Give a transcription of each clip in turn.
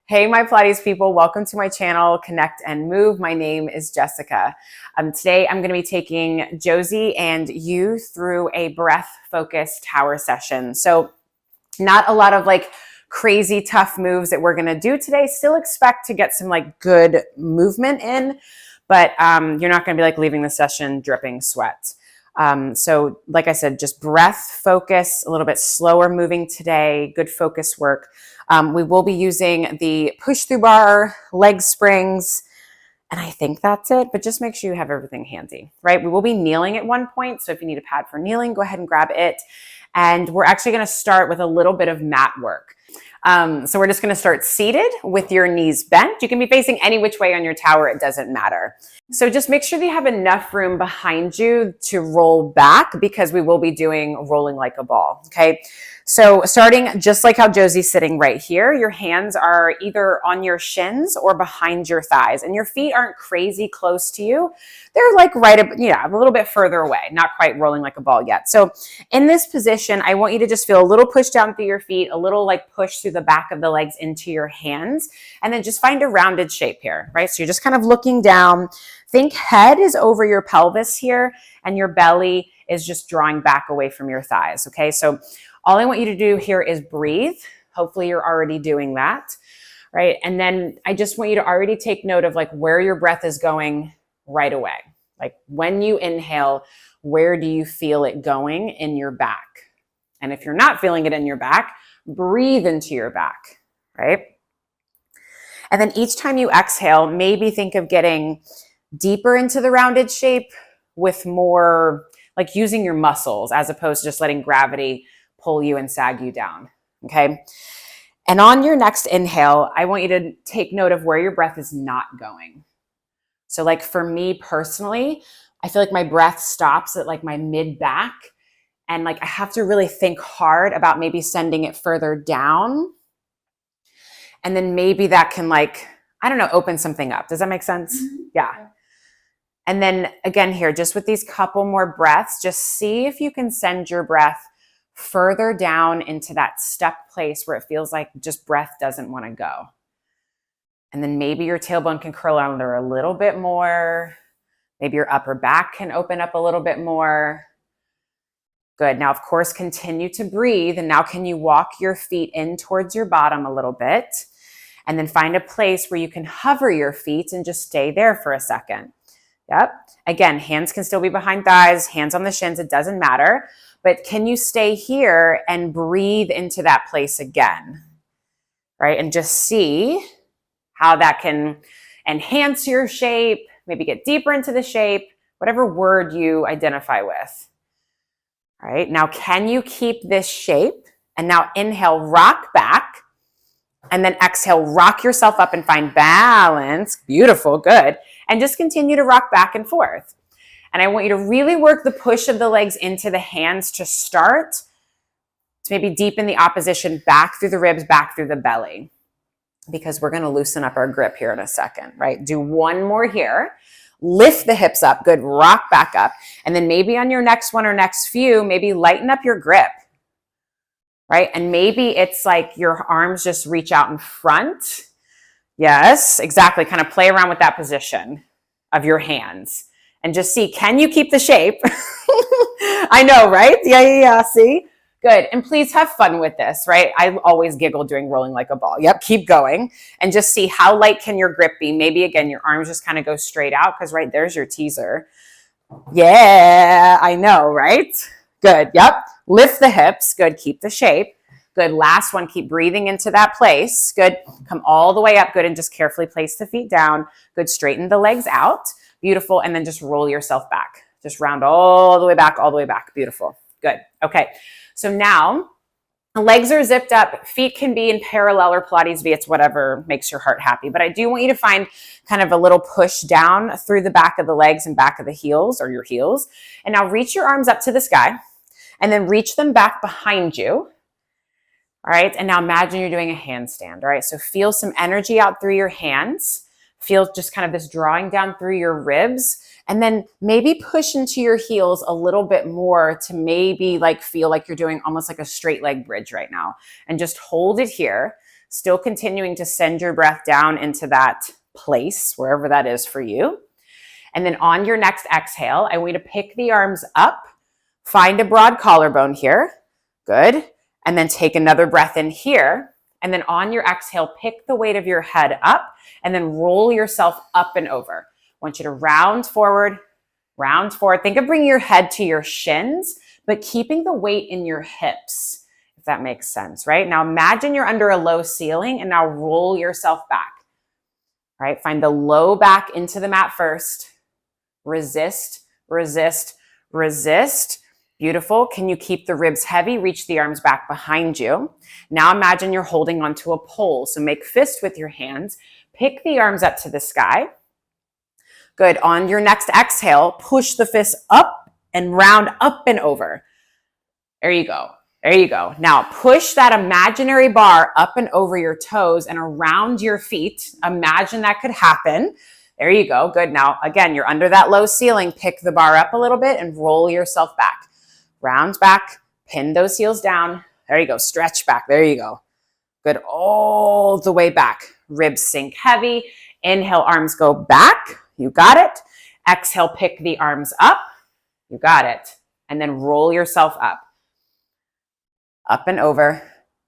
Hey, my Pilates people, welcome to my channel, Connect and Move. My name is Jessica. Today, I'm going to be taking Josie and you through a breath-focused tower session. So not a lot of crazy tough moves that we're going to do today. Still expect to get some good movement in, but you're not going to be leaving the session dripping sweat. So like I said, just breath focus, a little bit slower moving today, good focus work. We will be using the push through bar, leg springs, and I think that's it, but just make sure you have everything handy, right? We will be kneeling at one point, so if you need a pad for kneeling, go ahead and grab it. And we're actually gonna start with a little bit of mat work. So we're just gonna start seated with your knees bent. You can be facing any which way on your tower, it doesn't matter. So just make sure that you have enough room behind you to roll back because we will be doing rolling like a ball, okay? So starting just like how Josie's sitting right here, your hands are either on your shins or behind your thighs, and your feet aren't crazy close to you. They're a little bit further away, not quite rolling like a ball yet. So in this position, I want you to just feel a little push down through your feet, a little push through the back of the legs into your hands, and then just find a rounded shape here, right? So you're just kind of looking down. Think head is over your pelvis here, and your belly is just drawing back away from your thighs, okay? So all I want you to do here is breathe. Hopefully you're already doing that, right? And then I just want you to already take note of where your breath is going right away. When you inhale, where do you feel it going in your back? And if you're not feeling it in your back, breathe into your back, right? And then each time you exhale, maybe think of getting deeper into the rounded shape with more using your muscles as opposed to just letting gravity pull you and sag you down, okay? And on your next inhale, I want you to take note of where your breath is not going. So for me personally, I feel my breath stops at my mid-back, and I have to really think hard about maybe sending it further down. And then maybe that can open something up. Does that make sense? Mm-hmm. Yeah. And then again here, just with these couple more breaths, just see if you can send your breath further down into that stuck place where it feels like just breath doesn't want to go. And then maybe your tailbone can curl under a little bit more. Maybe your upper back can open up a little bit more. Good. Now, of course, continue to breathe. And now can you walk your feet in towards your bottom a little bit? And then find a place where you can hover your feet and just stay there for a second. Yep. Again, hands can still be behind thighs, hands on the shins, it doesn't matter. But can you stay here and breathe into that place again? Right? And just see how that can enhance your shape, maybe get deeper into the shape, whatever word you identify with. All right. Now, can you keep this shape? And now inhale, rock back. And then exhale, rock yourself up and find balance. Beautiful, good. And just continue to rock back and forth. And I want you to really work the push of the legs into the hands to start, to maybe deepen the opposition back through the ribs, back through the belly, because we're going to loosen up our grip here in a second, right? Do one more here. Lift the hips up, good, rock back up. And then maybe on your next one or next few, maybe lighten up your grip. Right? And maybe it's your arms just reach out in front. Yes, exactly. Kind of play around with that position of your hands and just see, can you keep the shape? I know, right? Yeah. See? Good. And please have fun with this, right? I always giggle doing rolling like a ball. Yep. Keep going and just see how light can your grip be. Maybe again, your arms just kind of go straight out because right there's your teaser. Yeah, I know, right? Good. Yep. Lift the hips. Good. Keep the shape. Good. Last one. Keep breathing into that place. Good. Come all the way up. Good. And just carefully place the feet down. Good. Straighten the legs out. Beautiful. And then just roll yourself back. Just round all the way back, all the way back. Beautiful. Good. Okay. So now the legs are zipped up. Feet can be in parallel or Pilates V. It's whatever makes your heart happy. But I do want you to find kind of a little push down through the back of the legs and back of the heels or your heels. And now reach your arms up to the sky and then reach them back behind you. All right. And now imagine you're doing a handstand. All right. So feel some energy out through your hands. Feel just kind of this drawing down through your ribs. And then maybe push into your heels a little bit more to maybe feel like you're doing almost like a straight leg bridge right now. And just hold it here. Still continuing to send your breath down into that place, wherever that is for you. And then on your next exhale, I want you to pick the arms up, find a broad collarbone here. Good. And then take another breath in here. And then on your exhale, pick the weight of your head up and then roll yourself up and over. I want you to round forward. Think of bringing your head to your shins, but keeping the weight in your hips, if that makes sense, right? Now imagine you're under a low ceiling and now roll yourself back, right? Find the low back into the mat first. Resist, resist, resist. Beautiful. Can you keep the ribs heavy? Reach the arms back behind you. Now imagine you're holding onto a pole. So make fist with your hands. Pick the arms up to the sky. Good. On your next exhale, push the fists up and round up and over. There you go. There you go. Now push that imaginary bar up and over your toes and around your feet. Imagine that could happen. There you go. Good. Now, again, you're under that low ceiling. Pick the bar up a little bit and roll yourself back. Round back, pin those heels down. There you go. Stretch back. There you go. Good. All the way back. Ribs sink heavy. Inhale, arms go back. You got it. Exhale, pick the arms up. You got it. And then roll yourself up. Up and over,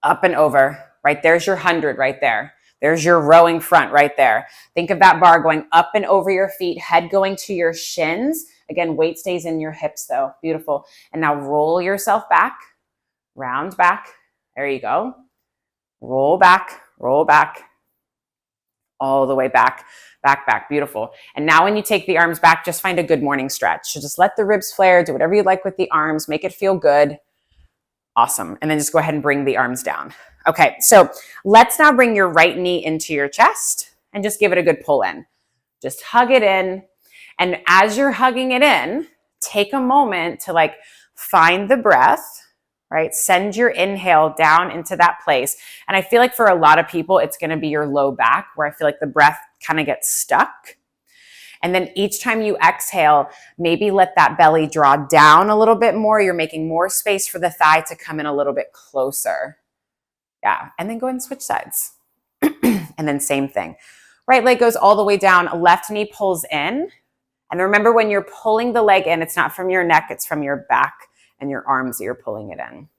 up and over. Right there's your 100 right there. There's your rowing front right there. Think of that bar going up and over your feet, head going to your shins. Again, weight stays in your hips though. Beautiful. And now roll yourself back, round back. There you go. Roll back, all the way back, back, back. Beautiful. And now when you take the arms back, just find a good morning stretch. So just let the ribs flare, do whatever you like with the arms, make it feel good. Awesome. And then just go ahead and bring the arms down. Okay, so let's now bring your right knee into your chest and just give it a good pull in. Just hug it in. And as you're hugging it in, take a moment to find the breath, right? Send your inhale down into that place. And I feel like for a lot of people, it's going to be your low back where I feel like the breath kind of gets stuck. And then each time you exhale, maybe let that belly draw down a little bit more. You're making more space for the thigh to come in a little bit closer. Yeah. And then go ahead and switch sides. And then same thing. Right leg goes all the way down. Left knee pulls in. And remember when you're pulling the leg in, it's not from your neck, it's from your back and your arms that you're pulling it in.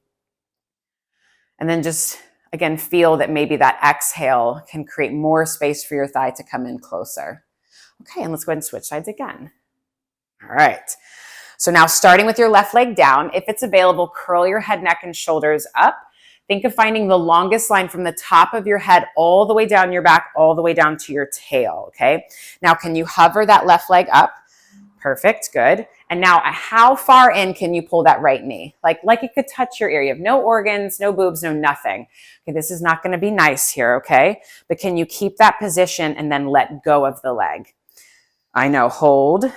And then just, again, feel that maybe that exhale can create more space for your thigh to come in closer. Okay, and let's go ahead and switch sides again. All right. So now starting with your left leg down, if it's available, curl your head, neck, and shoulders up. Think of finding the longest line from the top of your head all the way down your back, all the way down to your tail, okay? Now, can you hover that left leg up? Perfect, good. And now how far in can you pull that right knee? Like it could touch your ear. You have no organs, no boobs, no nothing. Okay, this is not gonna be nice here, okay? But can you keep that position and then let go of the leg? I know, hold,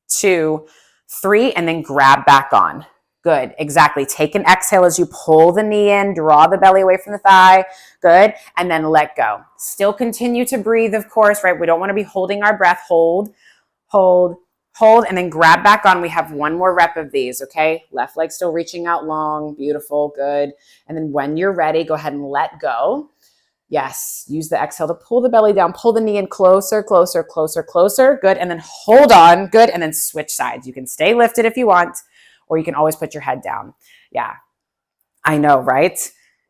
2, 3, and then grab back on. Good, exactly. Take an exhale as you pull the knee in, draw the belly away from the thigh. Good, and then let go. Still continue to breathe, of course, right? We don't want to be holding our breath. Hold, hold, hold, and then grab back on. We have one more rep of these, okay? Left leg still reaching out long. Beautiful, good. And then when you're ready, go ahead and let go. Yes, use the exhale to pull the belly down, pull the knee in closer, closer, closer, closer. Good, and then hold on. Good, and then switch sides. You can stay lifted if you want, or you can always put your head down. Yeah, I know, right?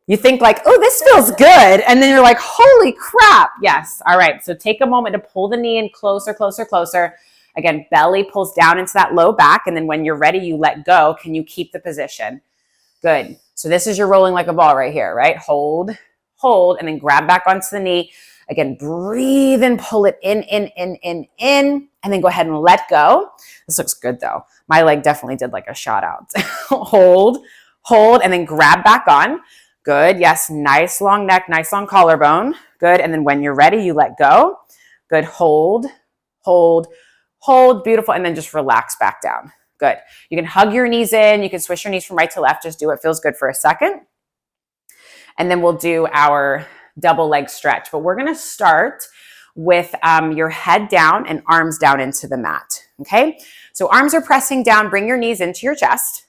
You think oh, this feels good. And then you're like, holy crap. Yes. All right. So take a moment to pull the knee in closer, closer, closer. Again, belly pulls down into that low back. And then when you're ready, you let go. Can you keep the position? Good. So this is your rolling like a ball right here, right? Hold, hold, and then grab back onto the knee. Again, breathe and pull it in, and then go ahead and let go. This looks good though. My leg definitely did a shot out. Hold, hold, and then grab back on. Good. Yes. Nice long neck, nice long collarbone. Good. And then when you're ready, you let go. Good. Hold, hold, hold. Beautiful. And then just relax back down. Good. You can hug your knees in. You can swish your knees from right to left. Just do what feels good for a second. And then we'll do our double leg stretch. But we're going to start with your head down and arms down into the mat. Okay. So arms are pressing down. Bring your knees into your chest.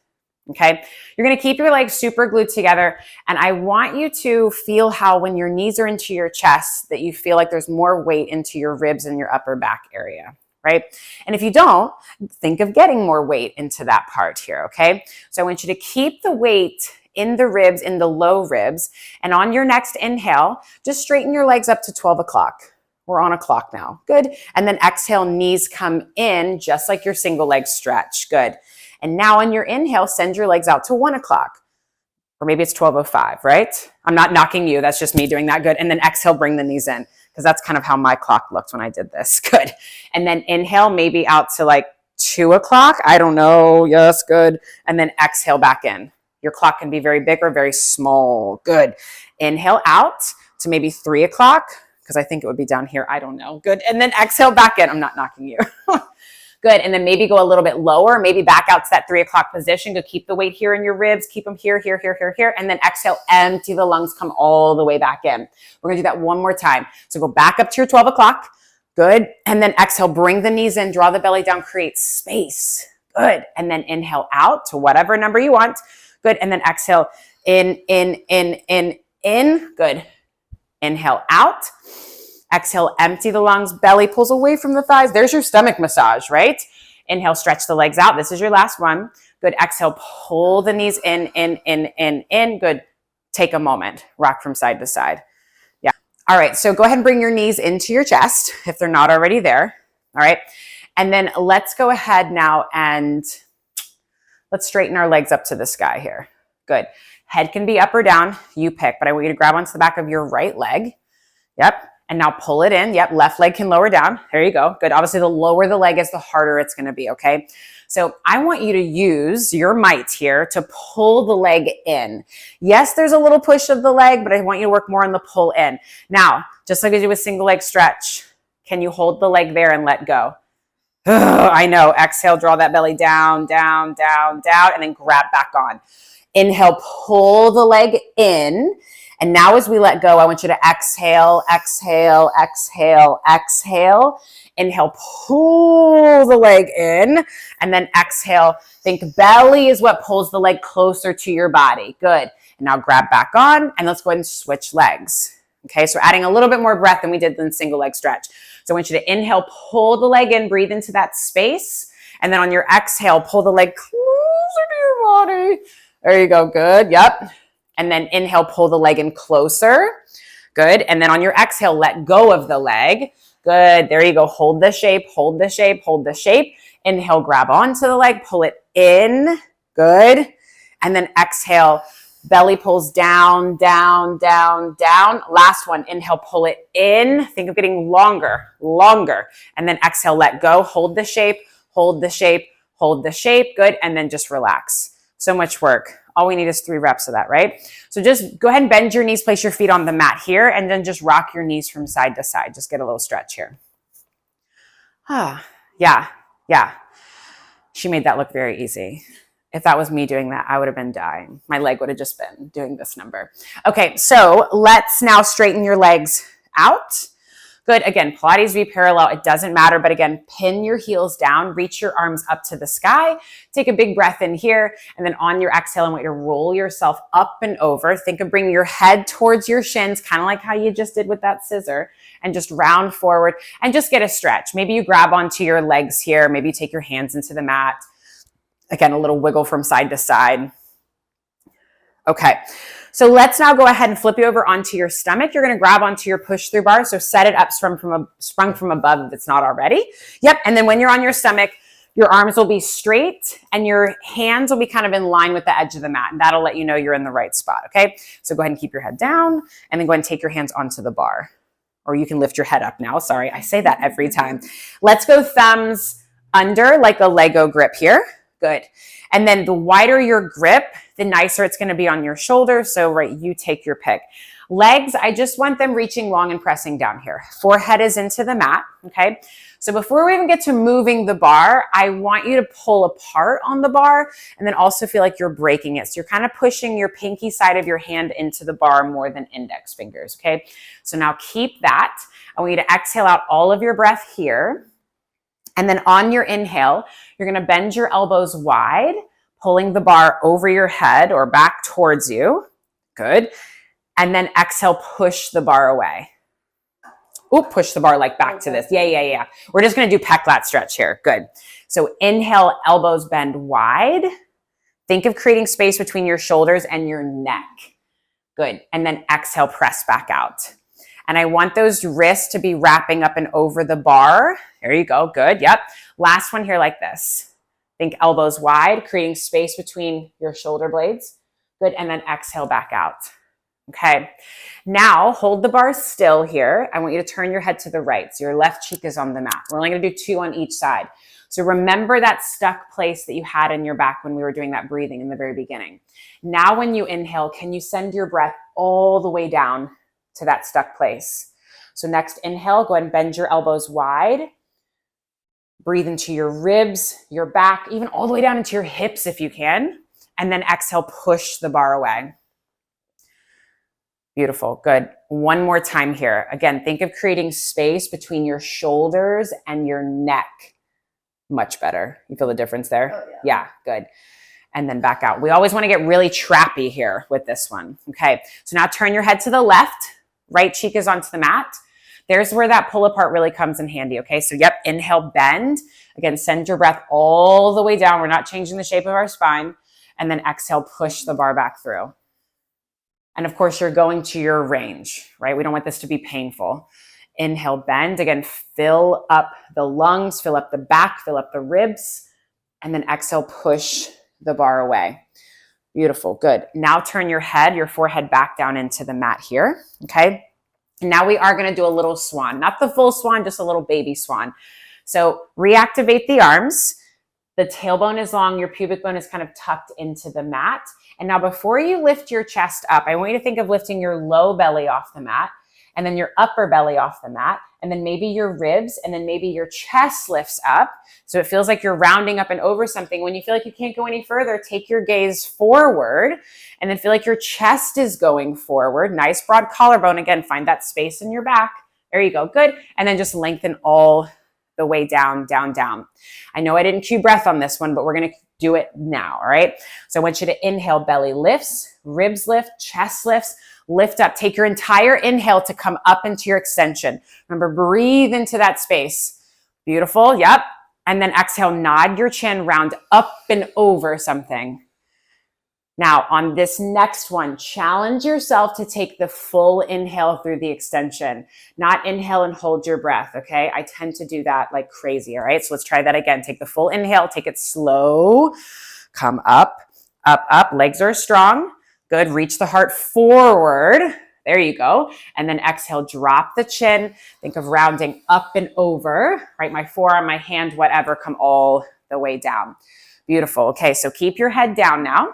Okay, you're gonna keep your legs super glued together, and I want you to feel how when your knees are into your chest, that you feel like there's more weight into your ribs and your upper back area, right? And if you don't, think of getting more weight into that part here, okay? So I want you to keep the weight in the ribs, in the low ribs, and on your next inhale, just straighten your legs up to 12 o'clock. We're on a clock now, good. And then exhale, knees come in, just like your single leg stretch, good. And now on your inhale, send your legs out to 1 o'clock. Or maybe it's 12:05, right? I'm not knocking you. That's just me doing that. Good. And then exhale, bring the knees in, because that's kind of how my clock looked when I did this. Good. And then inhale, maybe out to like 2 o'clock. I don't know. Yes, good. And then exhale back in. Your clock can be very big or very small. Good. Inhale out to maybe 3 o'clock, because I think it would be down here. I don't know. Good. And then exhale back in. I'm not knocking you. Good. And then maybe go a little bit lower, maybe back out to that 3 o'clock position. Go keep the weight here in your ribs. Keep them here, here, here, here, here. And then exhale, empty the lungs, come all the way back in. We're going to do that one more time. So go back up to your 12 o'clock. Good. And then exhale, bring the knees in, draw the belly down, create space. Good. And then inhale out to whatever number you want. Good. And then exhale, in. Good. Inhale out. Exhale, empty the lungs, belly pulls away from the thighs. There's your stomach massage, right? Inhale, stretch the legs out. This is your last one. Good. Exhale, pull the knees in. Good. Take a moment. Rock from side to side. Yeah. All right. So go ahead and bring your knees into your chest if they're not already there. All right. And then let's go ahead now and let's straighten our legs up to the sky here. Good. Head can be up or down. You pick, but I want you to grab onto the back of your right leg. Yep. And now pull it in. Yep. Left leg can lower down. There you go. Good. Obviously, the lower the leg is, the harder it's going to be. Okay. So I want you to use your might here to pull the leg in. Yes, there's a little push of the leg, but I want you to work more on the pull in. Now, just like I do a single leg stretch, can you hold the leg there and let go? I know. Exhale, draw that belly down, down, down, down, and then grab back on. Inhale, pull the leg in. And now as we let go, I want you to exhale, exhale, exhale, exhale. Inhale, pull the leg in, and then exhale. Think belly is what pulls the leg closer to your body. Good. And now grab back on, and let's go ahead and switch legs. Okay, so adding a little bit more breath than we did in single leg stretch. So I want you to inhale, pull the leg in, breathe into that space. And then on your exhale, pull the leg closer to your body. There you go. Good. Yep. And then inhale, pull the leg in closer. Good. And then on your exhale, let go of the leg. Good. There you go. Hold the shape, hold the shape, hold the shape. Inhale, grab onto the leg, pull it in. Good. And then exhale, belly pulls down, down, down, down. Last one. Inhale, pull it in. Think of getting longer, longer. And then exhale, let go. Hold the shape, hold the shape, hold the shape. Good. And then just relax. So much work. All we need is 3 reps of that, right? So just go ahead and bend your knees, place your feet on the mat here, and then just rock your knees from side to side. Just get a little stretch here. Yeah. She made that look very easy. If that was me doing that, I would have been dying. My leg would have just been doing this number. Okay, so let's now straighten your legs out. Good. Again, Pilates V parallel, it doesn't matter. But again, pin your heels down, reach your arms up to the sky. Take a big breath in here. And then on your exhale, I want you to roll yourself up and over. Think of bringing your head towards your shins, kind of like how you just did with that scissor, and just round forward and just get a stretch. Maybe you grab onto your legs here. Maybe you take your hands into the mat. Again, a little wiggle from side to side. Okay. So let's now go ahead and flip you over onto your stomach. You're going to grab onto your push through bar. So set it up sprung from above if it's not already. Yep. And then when you're on your stomach, your arms will be straight and your hands will be kind of in line with the edge of the mat. And that'll let you know you're in the right spot. Okay. So go ahead and keep your head down and then go ahead and take your hands onto the bar. Or you can lift your head up now. Sorry, I say that every time. Let's go thumbs under like a Lego grip here. Good. And then the wider your grip, the nicer it's going to be on your shoulder. So, right, you take your pick. Legs, I just want them reaching long and pressing down here. Forehead is into the mat, okay? So before we even get to moving the bar, I want you to pull apart on the bar and then also feel like you're breaking it. So you're kind of pushing your pinky side of your hand into the bar more than index fingers, okay? So now keep that. I want you to exhale out all of your breath here. And then on your inhale, you're going to bend your elbows wide, pulling the bar over your head or back towards you. Good. And then exhale, push the bar away. Oop, push the bar like back to this. Yeah. We're just going to do pec lat stretch here. Good. So inhale, elbows bend wide. Think of creating space between your shoulders and your neck. Good. And then exhale, press back out. And I want those wrists to be wrapping up and over the bar. There you go. Good. Yep. Last one here like this. Think elbows wide, creating space between your shoulder blades. Good. And then exhale back out. Okay. Now hold the bar still here. I want you to turn your head to the right. So your left cheek is on the mat. We're only going to do 2 on each side. So remember that stuck place that you had in your back when we were doing that breathing in the very beginning. Now when you inhale, can you send your breath all the way down to that stuck place? So next inhale, go ahead and bend your elbows wide. Breathe into your ribs, your back, even all the way down into your hips if you can. And then exhale, push the bar away. Beautiful. Good. One more time here. Again, think of creating space between your shoulders and your neck. Much better. You feel the difference there? Oh, yeah. Good. And then back out. We always want to get really trappy here with this one. Okay. So now turn your head to the left. Right cheek is onto the mat. There's where that pull apart really comes in handy. Okay. So yep. Inhale, bend. Again, send your breath all the way down. We're not changing the shape of our spine. And then exhale, push the bar back through. And of course, you're going to your range, right? We don't want this to be painful. Inhale, bend. Again, fill up the lungs, fill up the back, fill up the ribs, and then exhale, push the bar away. Beautiful. Good. Now turn your head, your forehead back down into the mat here. Okay. And now we are going to do a little swan, not the full swan, just a little baby swan. So reactivate the arms. The tailbone is long. Your pubic bone is kind of tucked into the mat. And now before you lift your chest up, I want you to think of lifting your low belly off the mat and then your upper belly off the mat and then maybe your ribs and then maybe your chest lifts up. So it feels like you're rounding up and over something. When you feel like you can't go any further, take your gaze forward and then feel like your chest is going forward. Nice broad collarbone. Again, find that space in your back. There you go. Good. And then just lengthen all the way down, down, down. I know I didn't cue breath on this one, but we're going to do it now. All right. So I want you to inhale, belly lifts, ribs lift, chest lifts, lift up. Take your entire inhale to come up into your extension. Remember, breathe into that space. Beautiful. Yep. And then exhale, nod your chin, round up and over something. Now on this next one, challenge yourself to take the full inhale through the extension, not inhale and hold your breath. Okay. I tend to do that like crazy. All right. So let's try that again. Take the full inhale, take it slow, come up, up, up. Legs are strong. Good. Reach the heart forward. There you go. And then exhale, drop the chin. Think of rounding up and over, right? My forearm, my hand, whatever, come all the way down. Beautiful. Okay. So keep your head down now.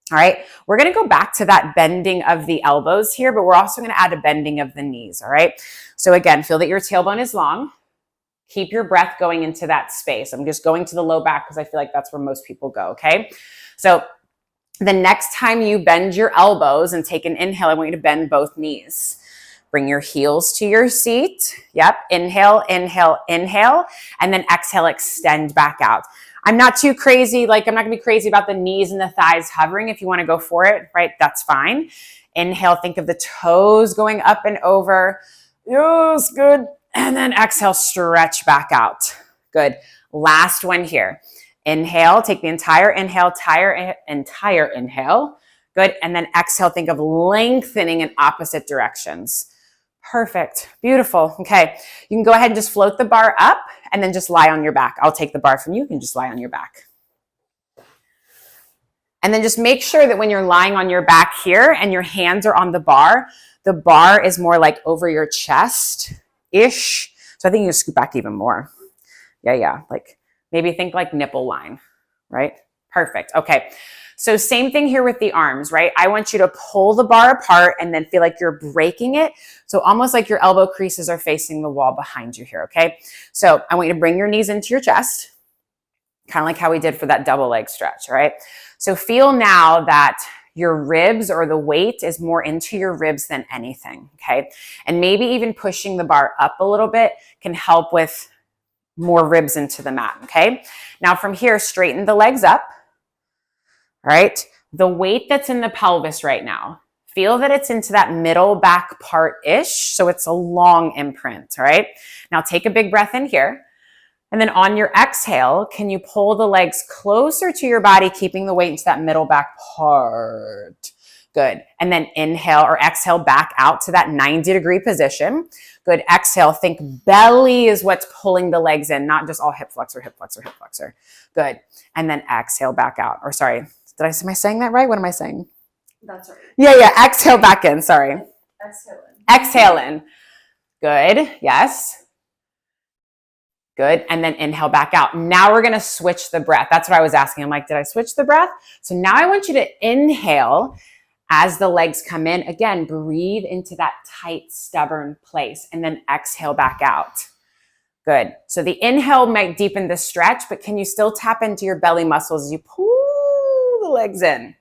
All right, we're going to go back to that bending of the elbows here, but we're also going to add a bending of the knees. All right. So again, feel that your tailbone is long. Keep your breath going into that space. I'm just going to the low back because I feel like that's where most people go. Okay. So the next time you bend your elbows and take an inhale, I want you to bend both knees. Bring your heels to your seat. Yep. Inhale, inhale, inhale, and then exhale, extend back out. I'm not too crazy. Like I'm not gonna be crazy about the knees and the thighs hovering. If you want to go for it, right? That's fine. Inhale, think of the toes going up and over. Yes, good. And then exhale, stretch back out. Good. Last one here. Inhale, take the entire inhale, entire inhale. Good. And then exhale, think of lengthening in opposite directions. Perfect. Beautiful. Okay. You can go ahead and just float the bar up and then just lie on your back. I'll take the bar from you. You can just lie on your back. And then just make sure that when you're lying on your back here and your hands are on the bar is more like over your chest-ish. So I think you can scoot back even more. Yeah. Like maybe think like nipple line, right? Perfect. Okay. So same thing here with the arms, right? I want you to pull the bar apart and then feel like you're breaking it. So almost like your elbow creases are facing the wall behind you here, okay? So I want you to bring your knees into your chest, kind of like how we did for that double leg stretch, all right? So feel now that your ribs or the weight is more into your ribs than anything, okay? And maybe even pushing the bar up a little bit can help with more ribs into the mat, okay? Now from here, straighten the legs up. right? The weight that's in the pelvis right now, feel that it's into that middle back part-ish, so it's a long imprint, all right? Now take a big breath in here, and then on your exhale, can you pull the legs closer to your body, keeping the weight into that middle back part? Good. And then inhale or exhale back out to that 90-degree position. Good. Exhale, think belly is what's pulling the legs in, not just all hip flexor, hip flexor, hip flexor. Good. And then exhale back out. Or sorry, am I saying that right? What am I saying? That's right. Yeah. Exhale back in. Sorry. Exhale in. Exhale in. Good. Yes. Good. And then inhale back out. Now we're going to switch the breath. That's what I was asking. I'm like, did I switch the breath? So now I want you to inhale as the legs come in. Again, breathe into that tight, stubborn place, and then exhale back out. Good. So the inhale might deepen the stretch, but can you still tap into your belly muscles as you pull the legs in?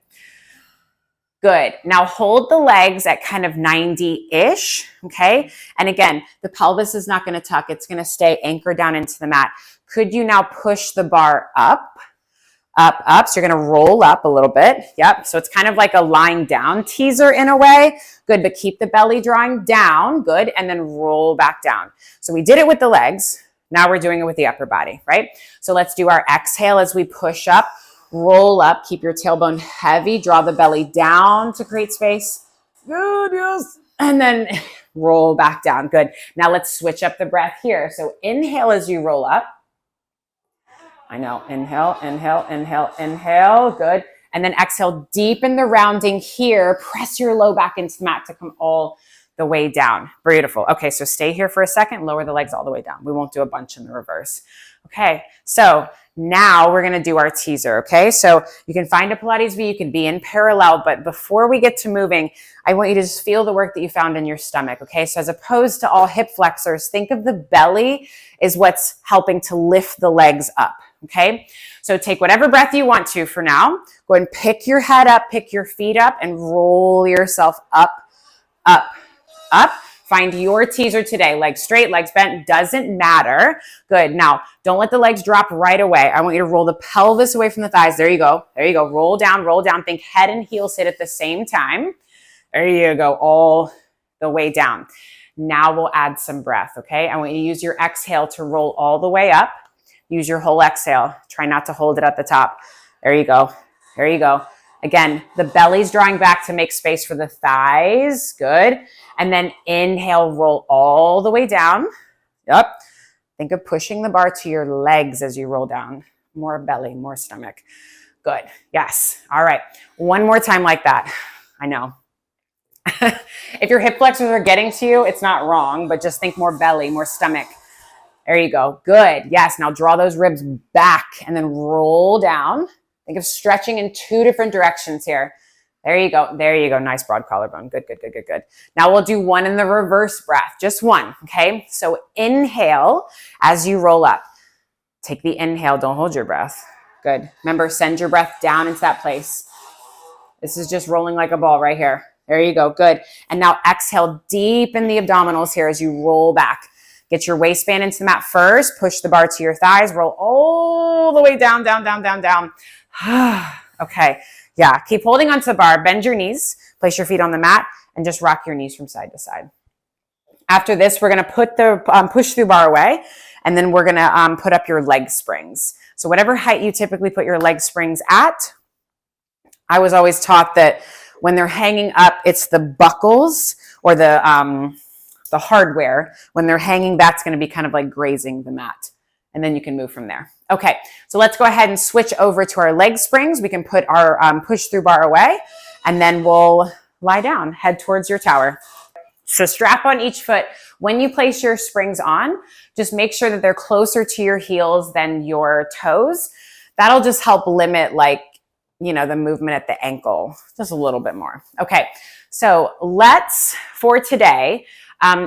Good. Now hold the legs at kind of 90-ish, okay? And again, the pelvis is not going to tuck. It's going to stay anchored down into the mat. Could you now push the bar up? Up. So you're going to roll up a little bit. Yep. So it's kind of like a lying down teaser in a way. Good. But keep the belly drawing down. Good. And then roll back down. So we did it with the legs. Now we're doing it with the upper body, right? So let's do our exhale as we push up, roll up, keep your tailbone heavy, draw the belly down to create space. Good. Yes. And then roll back down. Good. Now let's switch up the breath here. So inhale as you roll up. I know. Inhale, inhale, inhale, inhale. Good. And then exhale, deepen the rounding here. Press your low back into the mat to come all the way down. Beautiful. Okay, so stay here for a second. Lower the legs all the way down. We won't do a bunch in the reverse. Okay, so now we're going to do our teaser, okay? So you can find a Pilates V. You can be in parallel, but before we get to moving, I want you to just feel the work that you found in your stomach, okay? So as opposed to all hip flexors, think of the belly is what's helping to lift the legs up. Okay, so take whatever breath you want to for now. Go ahead and pick your head up, pick your feet up, and roll yourself up, up, up. Find your teaser today. Legs straight, legs bent, doesn't matter. Good. Now, don't let the legs drop right away. I want you to roll the pelvis away from the thighs. There you go. There you go. Roll down, roll down. Think head and heels hit at the same time. There you go. All the way down. Now we'll add some breath, okay? I want you to use your exhale to roll all the way up. Use your whole exhale. Try not to hold it at the top. There you go. There you go. Again, the belly's drawing back to make space for the thighs. Good. And then inhale, roll all the way down. Yep. Think of pushing the bar to your legs as you roll down. More belly, more stomach. Good. Yes. All right. One more time like that. I know. If your hip flexors are getting to you, it's not wrong, but just think more belly, more stomach. There you go. Good. Yes. Now draw those ribs back and then roll down. Think of stretching in two different directions here. There you go. There you go. Nice broad collarbone. Good, good, good, good, good. Now we'll do one in the reverse breath. Just one. Okay. So inhale as you roll up. Take the inhale. Don't hold your breath. Good. Remember, send your breath down into that place. This is just rolling like a ball right here. There you go. Good. And now exhale, deepen the abdominals here as you roll back. Get your waistband into the mat first. Push the bar to your thighs. Roll all the way down, down, down, down, down. Okay. Yeah. Keep holding onto the bar. Bend your knees. Place your feet on the mat and just rock your knees from side to side. After this, we're going to put the push through bar away, and then we're going to put up your leg springs. So whatever height you typically put your leg springs at, I was always taught that when they're hanging up, it's the buckles or the hardware. When they're hanging, that's going to be kind of like grazing the mat. And then you can move from there. Okay, so let's go ahead and switch over to our leg springs. We can put our push through bar away, and then we'll lie down, head towards your tower. So strap on each foot. When you place your springs on, just make sure that they're closer to your heels than your toes. That'll just help limit the movement at the ankle just a little bit more. Okay, so for today,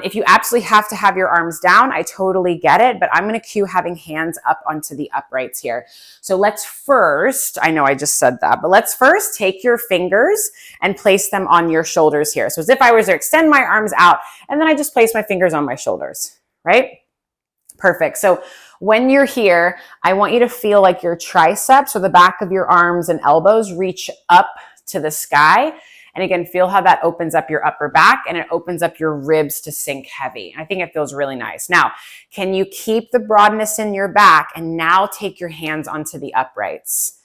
if you absolutely have to have your arms down, I totally get it, but I'm going to cue having hands up onto the uprights here. So let's first, I know I just said that, but let's first take your fingers and place them on your shoulders here. So as if I was to extend my arms out, and then I just place my fingers on my shoulders, right? Perfect. So when you're here, I want you to feel like your triceps or the back of your arms and elbows reach up to the sky. And again, feel how that opens up your upper back and it opens up your ribs to sink heavy. I think it feels really nice. Now, can you keep the broadness in your back and now take your hands onto the uprights?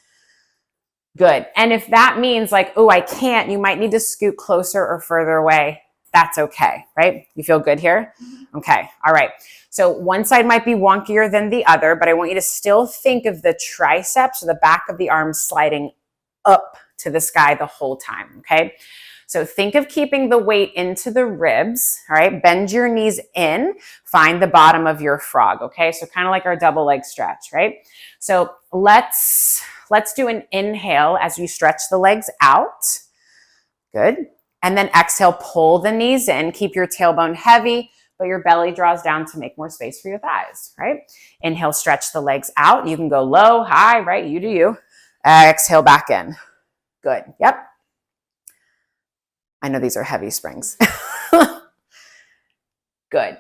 Good. And if that means like, oh, I can't, you might need to scoot closer or further away. That's okay, right? You feel good here? Okay. All right. So one side might be wonkier than the other, but I want you to still think of the triceps or the back of the arms sliding up to the sky the whole time, okay? So think of keeping the weight into the ribs, all right? Bend your knees in, find the bottom of your frog, okay? So kind of like our double leg stretch, right? So let's do an inhale as we stretch the legs out. Good. And then exhale, pull the knees in, keep your tailbone heavy, but your belly draws down to make more space for your thighs, right? Inhale, stretch the legs out. You can go low, high, right? You do you. Exhale back in. Good. Yep. I know these are heavy springs. Good.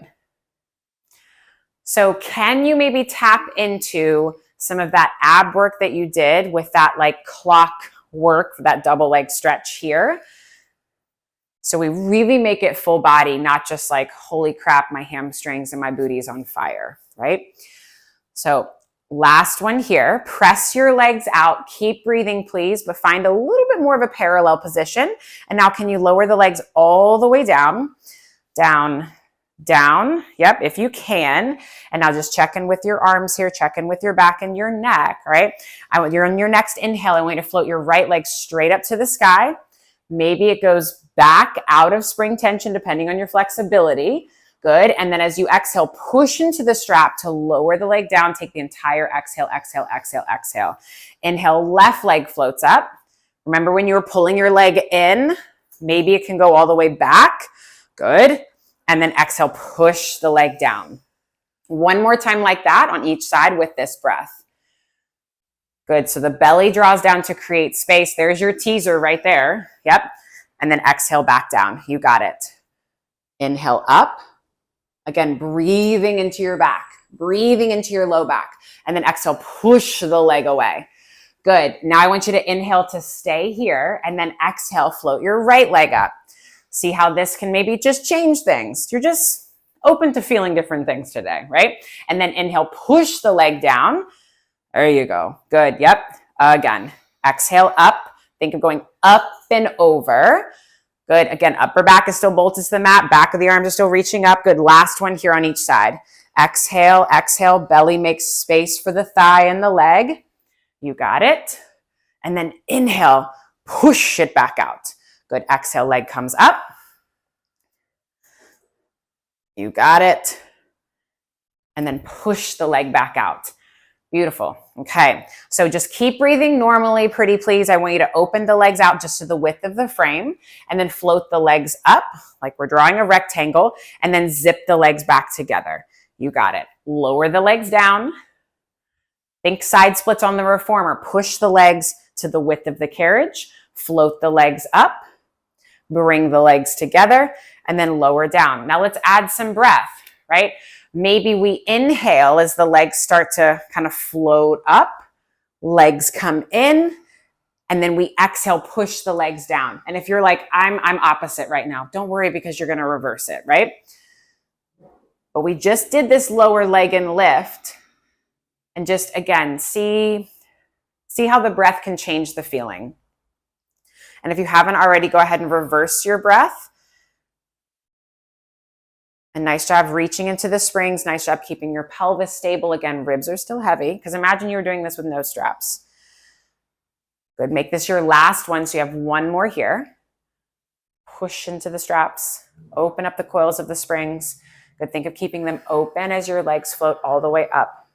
So can you maybe tap into some of that ab work that you did with that like clock work, that double leg stretch here? So we really make it full body, not just like, holy crap, my hamstrings and my booty's on fire, right? So last one here, press your legs out, keep breathing please, but find a little bit more of a parallel position. And now can you lower the legs all the way down, down, down? Yep, if you can. And now just check in with your arms here, check in with your back and your neck, right? You're on your next inhale. I want you to float your right leg straight up to the sky. Maybe it goes back out of spring tension depending on your flexibility. Good. And then as you exhale, push into the strap to lower the leg down. Take the entire exhale, exhale, exhale, exhale. Inhale, left leg floats up. Remember when you were pulling your leg in, maybe it can go all the way back. Good. And then exhale, push the leg down. One more time like that on each side with this breath. Good. So the belly draws down to create space. There's your teaser right there. Yep. And then exhale back down. You got it. Inhale up. Again, breathing into your back, breathing into your low back. And then exhale, push the leg away. Good. Now I want you to inhale to stay here and then exhale, float your right leg up. See how this can maybe just change things. You're just open to feeling different things today, right? And then inhale, push the leg down. There you go. Good. Yep. Again, exhale up. Think of going up and over. Good. Again, upper back is still bolted to the mat. Back of the arms are still reaching up. Good. Last one here on each side. Exhale, exhale. Belly makes space for the thigh and the leg. You got it. And then inhale, push it back out. Good. Exhale, leg comes up. You got it. And then push the leg back out. Beautiful. Okay. So just keep breathing normally, pretty please. I want you to open the legs out just to the width of the frame and then float the legs up like we're drawing a rectangle and then zip the legs back together. You got it. Lower the legs down. Think side splits on the reformer. Push the legs to the width of the carriage. Float the legs up. Bring the legs together and then lower down. Now let's add some breath, right? Maybe we inhale as the legs start to kind of float up, legs come in, and then we exhale, push the legs down. And if you're like, I'm opposite right now, don't worry because you're going to reverse it, right? But we just did this lower leg and lift and just again, see how the breath can change the feeling. And if you haven't already, go ahead and reverse your breath. And nice job reaching into the springs. Nice job keeping your pelvis stable. Again, ribs are still heavy because imagine you were doing this with no straps. Good. Make this your last one. So you have one more here. Push into the straps. Open up the coils of the springs. Good. Think of keeping them open as your legs float all the way up,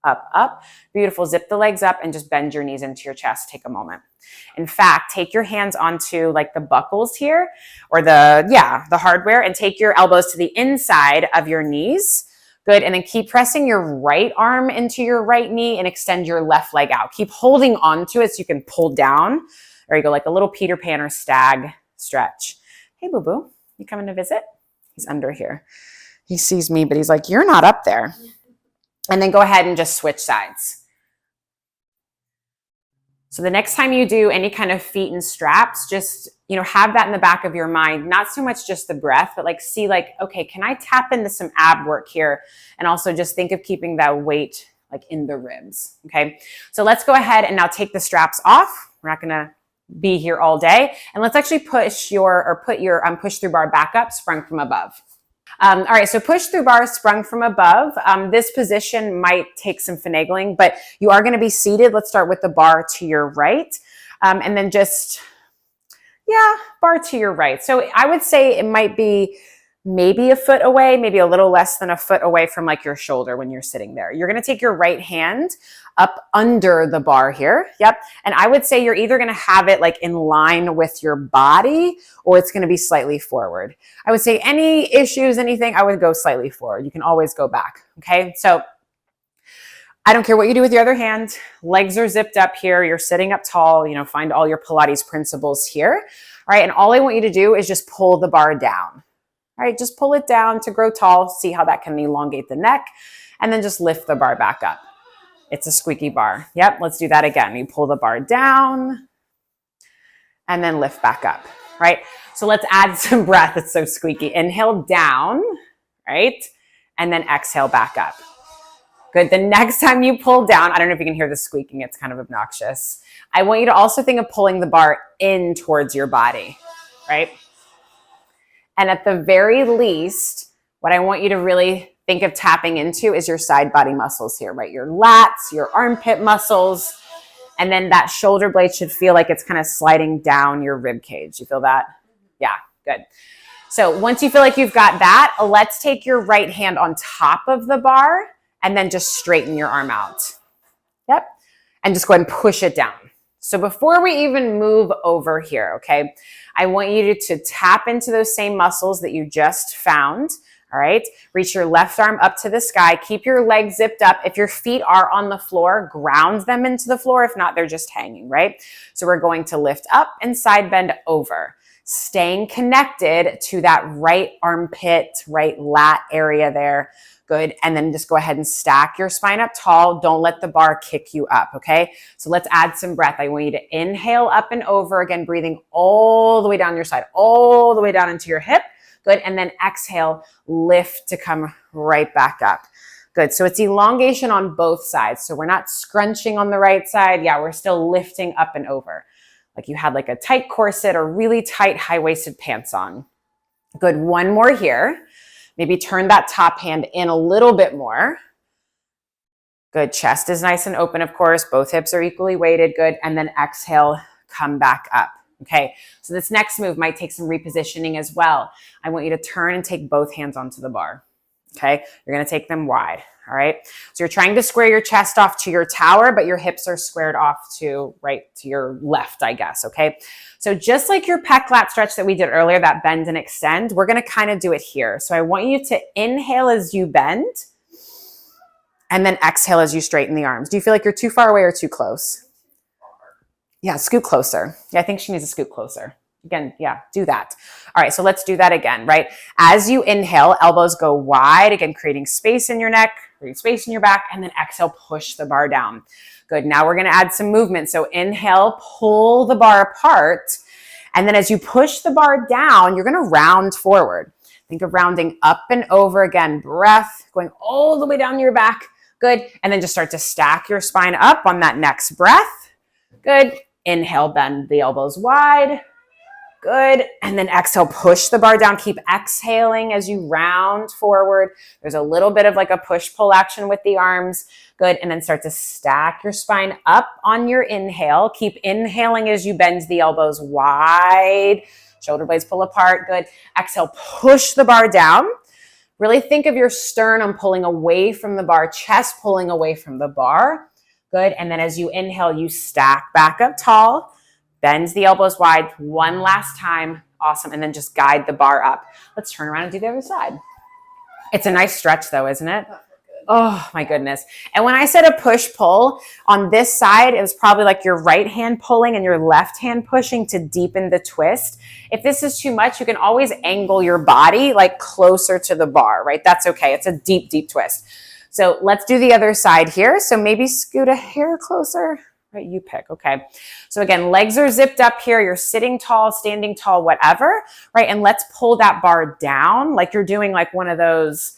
up, up. Beautiful. Zip the legs up and just bend your knees into your chest. Take a moment. In fact, take your hands onto like the buckles here or the hardware and take your elbows to the inside of your knees. Good. And then keep pressing your right arm into your right knee and extend your left leg out. Keep holding onto it so you can pull down. There you go. Like a little Peter Pan or stag stretch. Hey, boo-boo, you coming to visit? He's under here. He sees me, but he's like, you're not up there. And then go ahead and just switch sides. So the next time you do any kind of feet and straps, just, have that in the back of your mind, not so much just the breath, but like see like, okay, can I tap into some ab work here? And also just think of keeping that weight like in the ribs. Okay. So let's go ahead and now take the straps off. We're not going to be here all day. And let's actually put your push through bar back up, sprung from above. All right, so push through bar sprung from above. This position might take some finagling, but you are going to be seated. Let's start with the bar to your right. And then just, bar to your right. So I would say it might be maybe a foot away, maybe a little less than a foot away from like your shoulder when you're sitting there. You're going to take your right hand up under the bar here. Yep. And I would say you're either going to have it like in line with your body or it's going to be slightly forward. I would say any issues, anything, I would go slightly forward. You can always go back. Okay. So I don't care what you do with your other hand. Legs are zipped up here. You're sitting up tall, find all your Pilates principles here. All right. And all I want you to do is just pull the bar down. All right. Just pull it down to grow tall. See how that can elongate the neck and then just lift the bar back up. It's a squeaky bar. Yep. Let's do that again. You pull the bar down and then lift back up. Right. So let's add some breath. It's so squeaky. Inhale down. Right. And then exhale back up. Good. The next time you pull down, I don't know if you can hear the squeaking. It's kind of obnoxious. I want you to also think of pulling the bar in towards your body, right? And at the very least, what I want you to really think of tapping into is your side body muscles here, right? Your lats, your armpit muscles, and then that shoulder blade should feel like it's kind of sliding down your rib cage. You feel that? Yeah, good. So once you feel like you've got that, let's take your right hand on top of the bar and then just straighten your arm out. Yep. And just go ahead and push it down. So before we even move over here, okay, I want you to tap into those same muscles that you just found. All right. Reach your left arm up to the sky. Keep your legs zipped up. If your feet are on the floor, ground them into the floor. If not, they're just hanging, right? So we're going to lift up and side bend over, staying connected to that right armpit, right lat area there. Good. And then just go ahead and stack your spine up tall. Don't let the bar kick you up. Okay. So let's add some breath. I want you to inhale up and over again, breathing all the way down your side, all the way down into your hip. Good. And then exhale, lift to come right back up. Good. So it's elongation on both sides. So we're not scrunching on the right side. Yeah. We're still lifting up and over. Like you had like a tight corset or really tight high-waisted pants on. Good. One more here. Maybe turn that top hand in a little bit more. Good. Chest is nice and open, of course. Both hips are equally weighted. Good. And then exhale, come back up. Okay. So this next move might take some repositioning as well. I want you to turn and take both hands onto the bar. Okay. You're going to take them wide. All right. So you're trying to square your chest off to your tower, but your hips are squared off to your left, I guess. Okay. So just like your pec lat stretch that we did earlier, that bend and extend, we're going to kind of do it here. So I want you to inhale as you bend and then exhale as you straighten the arms. Do you feel like you're too far away or too close? Yeah. Scoot closer. Yeah. I think she needs to scoot closer. Again, yeah, do that. All right, so let's do that again, right? As you inhale, elbows go wide, again, creating space in your neck, creating space in your back, and then exhale, push the bar down. Good, now we're gonna add some movement. So inhale, pull the bar apart, and then as you push the bar down, you're gonna round forward. Think of rounding up and over again, breath, going all the way down your back. Good, and then just start to stack your spine up on that next breath. Good, inhale, bend the elbows wide. Good. And then exhale, push the bar down. Keep exhaling as you round forward. There's a little bit of like a push-pull action with the arms. Good. And then start to stack your spine up on your inhale. Keep inhaling as you bend the elbows wide. Shoulder blades pull apart. Good. Exhale, push the bar down. Really think of your sternum pulling away from the bar, chest pulling away from the bar. Good. And then as you inhale, you stack back up tall. Bend the elbows wide one last time. Awesome. And then just guide the bar up. Let's turn around and do the other side. It's a nice stretch though, isn't it? Oh my goodness. And when I said a push-pull, on this side, it was probably like your right hand pulling and your left hand pushing to deepen the twist. If this is too much, you can always angle your body like closer to the bar, right? That's okay. It's a deep, deep twist. So let's do the other side here. So maybe scoot a hair closer. Right, you pick, okay. So again, legs are zipped up here. You're sitting tall, standing tall, whatever, right? And let's pull that bar down like you're doing like one of those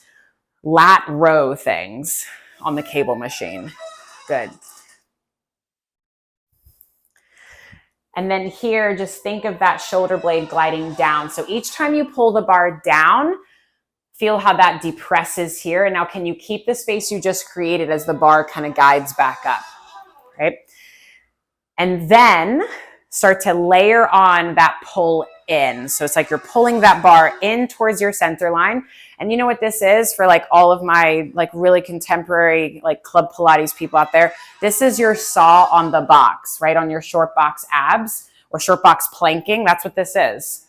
lat row things on the cable machine. Good. And then here, just think of that shoulder blade gliding down. So each time you pull the bar down, feel how that depresses here. And now can you keep the space you just created as the bar kind of guides back up, right? And then start to layer on that pull in. So it's like you're pulling that bar in towards your center line. And you know what this is for like all of my like really contemporary like club Pilates people out there? This is your saw on the box, right? On your short box abs or short box planking. That's what this is.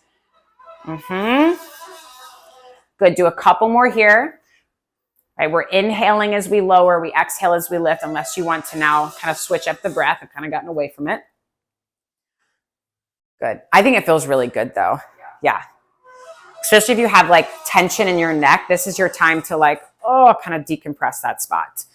Good. Do a couple more here. Right, we're inhaling as we lower, we exhale as we lift, unless you want to now kind of switch up the breath. I've kind of gotten away from it. Good. I think it feels really good though. Yeah. Especially if you have like tension in your neck, this is your time to like, kind of decompress that spot.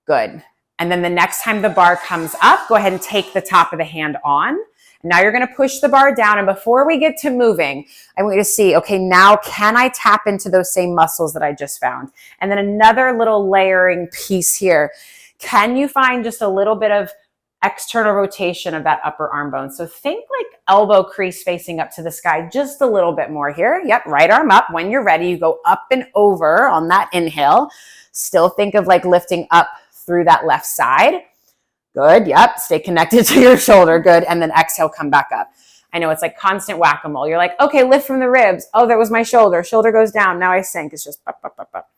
Good. And then the next time the bar comes up, go ahead and take the top of the hand on. Now you're going to push the bar down. And before we get to moving, I want you to see, okay, now can I tap into those same muscles that I just found? And then another little layering piece here. Can you find just a little bit of external rotation of that upper arm bone? So think like elbow crease facing up to the sky, just a little bit more here. Yep, right arm up. When you're ready, you go up and over on that inhale. Still think of like lifting up through that left side. Good. Yep. Stay connected to your shoulder. Good. And then exhale, come back up. I know it's like constant whack-a-mole. You're like, okay, lift from the ribs. Oh, that was my shoulder. Shoulder goes down. Now I sink. It's just up, up, up, up.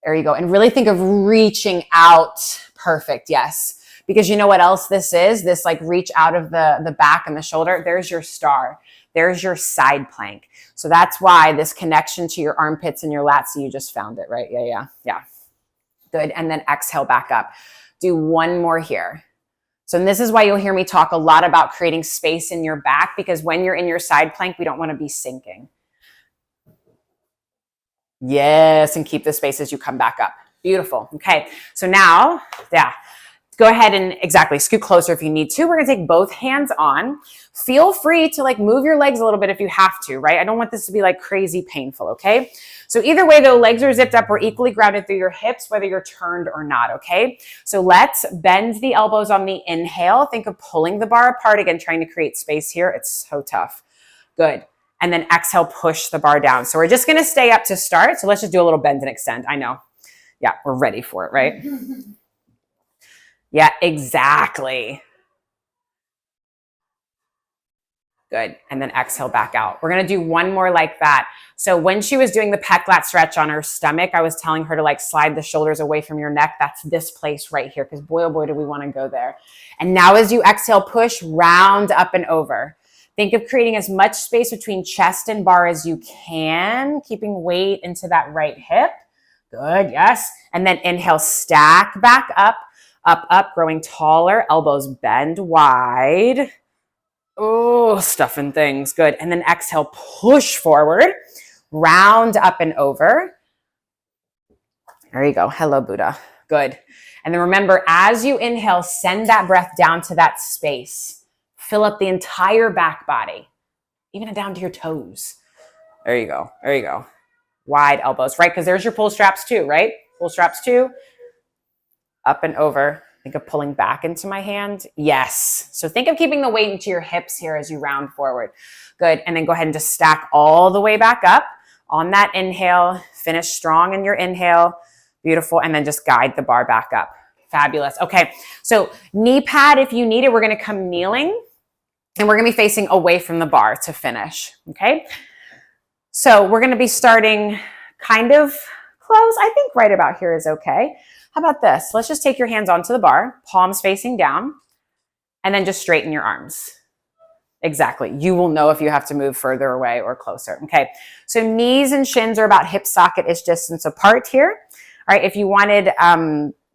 There you go. And really think of reaching out. Perfect. Yes. Because you know what else this is? This like reach out of the back and the shoulder. There's your star. There's your side plank. So that's why this connection to your armpits and your lats, so you just found it, right? Yeah. Good. And then exhale back up. Do one more here. So this is why you'll hear me talk a lot about creating space in your back, because when you're in your side plank, we don't want to be sinking. Yes, and keep the space as you come back up. Beautiful. Okay, so now, go ahead and exactly scoot closer if you need to. We're going to take both hands on. Feel free to like move your legs a little bit if you have to, right? I don't want this to be like crazy painful, okay? So either way, though, legs are zipped up or equally grounded through your hips, whether you're turned or not, okay? So let's bend the elbows on the inhale. Think of pulling the bar apart again, trying to create space here. It's so tough. Good. And then exhale, push the bar down. So we're just going to stay up to start. So let's just do a little bend and extend. I know. Yeah, we're ready for it, right? Yeah, exactly. Good. And then exhale back out. We're going to do one more like that. So when she was doing the pec lat stretch on her stomach, I was telling her to like slide the shoulders away from your neck. That's this place right here, because boy, oh boy, do we want to go there. And now as you exhale, push, round up and over. Think of creating as much space between chest and bar as you can, keeping weight into that right hip. Good. Yes. And then inhale, stack back up, up, growing taller, elbows bend wide. Oh, stuffing things. Good. And then exhale, push forward, round up and over. There you go. Hello, Buddha. Good. And then remember, as you inhale, send that breath down to that space. Fill up the entire back body, even down to your toes. There you go. There you go. Wide elbows, right? Because there's your pull straps too, right? Pull straps too. Up and over. Think of pulling back into my hand. Yes. So think of keeping the weight into your hips here as you round forward. Good. And then go ahead and just stack all the way back up on that inhale. Finish strong in your inhale. Beautiful. And then just guide the bar back up. Fabulous. Okay. So knee pad, if you need it, we're going to come kneeling and we're going to be facing away from the bar to finish. Okay. So we're going to be starting kind of close. I think right about here is okay. How about this? Let's just take your hands onto the bar, palms facing down, and then just straighten your arms. Exactly. You will know if you have to move further away or closer. Okay. So knees and shins are about hip socket-ish distance apart here. All right. If you wanted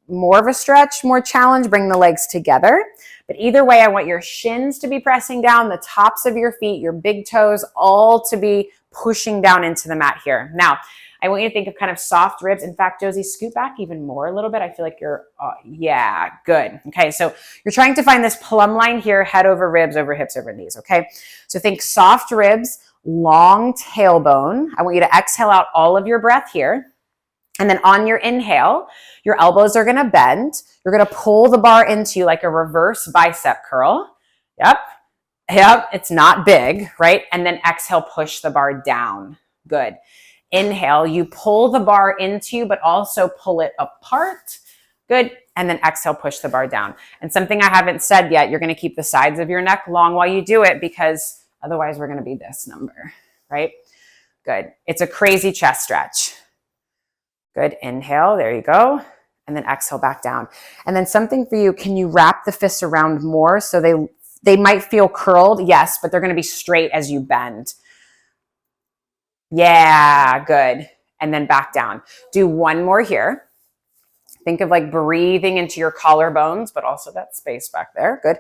more of a stretch, more challenge, bring the legs together. But either way, I want your shins to be pressing down, the tops of your feet, your big toes, all to be pushing down into the mat here. Now, I want you to think of kind of soft ribs. In fact, Josie, scoot back even more a little bit. I feel like you're, yeah, good. Okay, so you're trying to find this plumb line here, head over ribs, over hips, over knees, okay? So think soft ribs, long tailbone. I want you to exhale out all of your breath here. And then on your inhale, your elbows are gonna bend. You're gonna pull the bar into you like a reverse bicep curl. Yep. Yep, it's not big, right? And then exhale, push the bar down. Good. Inhale, you pull the bar into you, but also pull it apart. Good. And then exhale, push the bar down. And something I haven't said yet, you're going to keep the sides of your neck long while you do it, because otherwise we're going to be this number, right? Good. It's a crazy chest stretch. Good. Inhale. There you go. And then exhale back down. And then something for you, can you wrap the fists around more so they might feel curled? Yes, but they're going to be straight as you bend. Yeah, good. And then back down. Do one more here. Think of like breathing into your collarbones, but also that space back there. Good.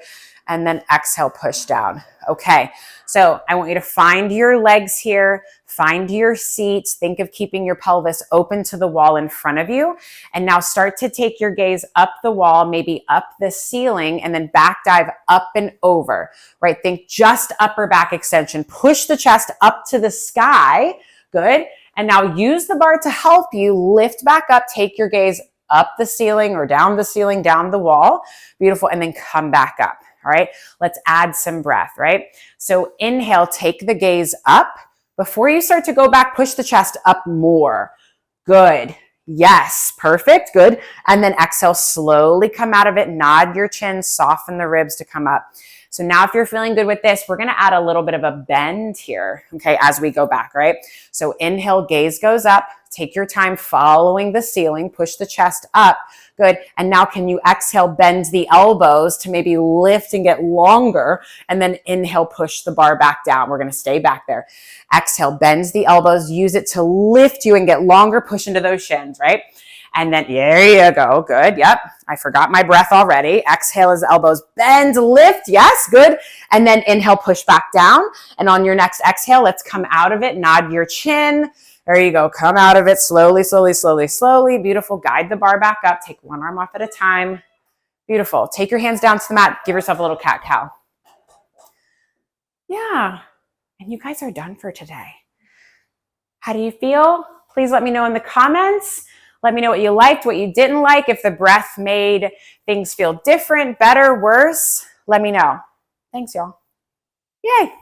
And then exhale, push down. Okay. So I want you to find your legs here, find your seat. Think of keeping your pelvis open to the wall in front of you. And now start to take your gaze up the wall, maybe up the ceiling, and then back dive up and over, right? Think just upper back extension. Push the chest up to the sky. Good. And now use the bar to help you lift back up. Take your gaze up the ceiling or down the ceiling, down the wall. Beautiful. And then come back up. All right. Let's add some breath, right? So inhale, take the gaze up. Before you start to go back, push the chest up more. Good. Yes. Perfect. Good. And then exhale, slowly come out of it. Nod your chin, soften the ribs to come up. So now if you're feeling good with this, we're going to add a little bit of a bend here, okay, as we go back, right? So inhale, gaze goes up. Take your time following the ceiling. Push the chest up. Good. And now can you exhale, bend the elbows to maybe lift and get longer, and then inhale, push the bar back down. We're going to stay back there. Exhale, bends the elbows. Use it to lift you and get longer. Push into those shins, right? And then there you go. Good. Yep. I forgot my breath already. Exhale as elbows bend, lift. Yes. Good. And then inhale, push back down. And on your next exhale, let's come out of it. Nod your chin. There you go. Come out of it slowly, slowly, slowly, slowly. Beautiful. Guide the bar back up. Take one arm off at a time. Beautiful. Take your hands down to the mat. Give yourself a little cat-cow. Yeah. And you guys are done for today. How do you feel? Please let me know in the comments. Let me know what you liked, what you didn't like. If the breath made things feel different, better, worse, let me know. Thanks, y'all. Yay.